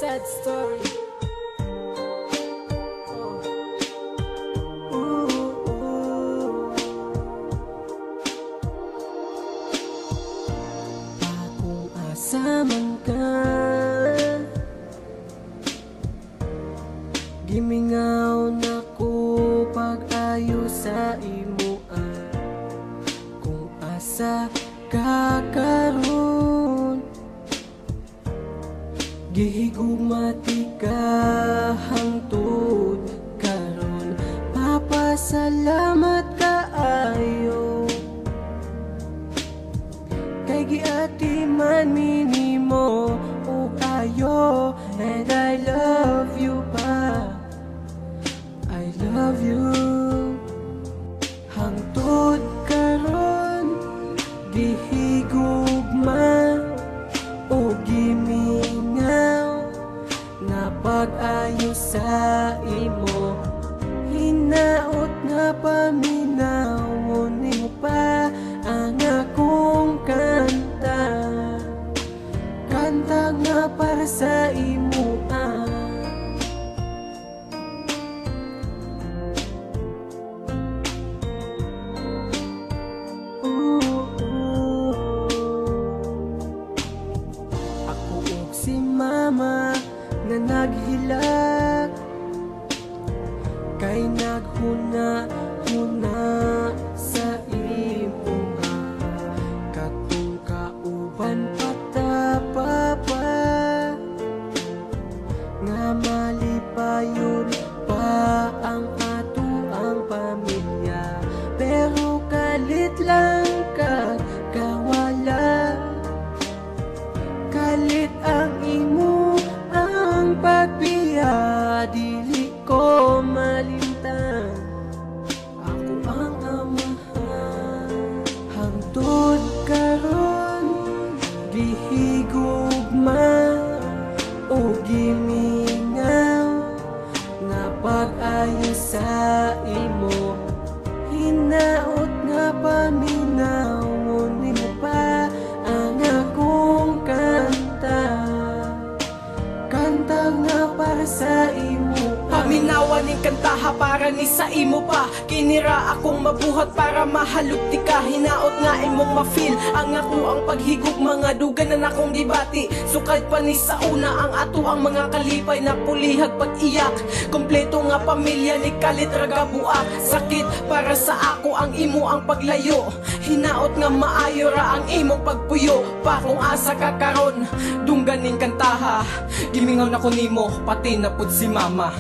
sad story. Kung asa man ka, gimingaw na ko pag-ayo sa imo. Kung asa ka karon, gihigugmati ka hangtod karon. Papasalamat kaayo kay giati man minimo ug ayo. And I love you pa, I love you. Hangtod karon gihigugma o gimingaw na pag-ayo sa imo. Hinaot nga paminawon nimo pa ang akong kanta, kanta nga para sa imo. Ako ug si mama nga naghilak, kay naghuna-huna sa imo. Katong kauban patapapa nga malipayon pa ang ato ang pamilya. Pero kalit lang kawala, kalit ang imo ang pagbiya. Dili ko malimtan, ako ang amahan. Hangtod karon gihigugma o gimingaw na pag-ayo sa imo. Hinaot nga paminawon nimo pa ang akong kanta, kanta nga para sa imo. Paminawan ning kantaha para ni sa imo pa. Kinira akong mabuhat para mahalugti ka. Hinaot nga imong ma-feel ang ako ang paghigog. Mga dugan na akong gibati. Sukad pa ni sa una ang ato ang mga kalipay na pulihag pag-iyak. Kompleto nga pamilya ni kalit ragabuak. Sakit para sa ako ang imo ang paglayo. Hinaot nga maayo ra ang imong pagpuyo. Pa kung asa ka karon, dunggan ning kantaha. Gimingaw na ko nimo, pati na pud si mama.